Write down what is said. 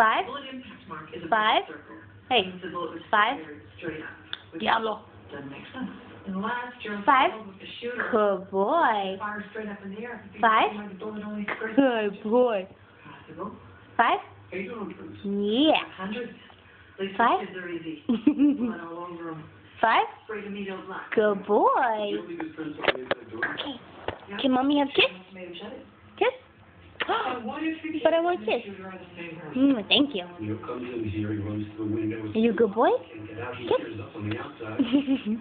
5. Bullet impact mark is a 5. circle. Hey, Means the bullet was 5. fired straight up. Which Diablo. doesn't make sense. And last year, 5. with the shooter. Good boy. Fire straight up in the air. 5. The bullet only skirted Good boy. possible. 5. How you doing, Prince? Yeah. 100. At least 5. the kids are easy. Blood all over them. 5. Spray the needle black. Good boy. You don't think this Prince will leave that door? Okay. Can mommy have kiss? Made him shut it. Kiss? What if we But I want kiss. Thank you. You know, comes in here, he runs to the window. Are you a good boy? Can't get out, he Kiss. tears up on the outside.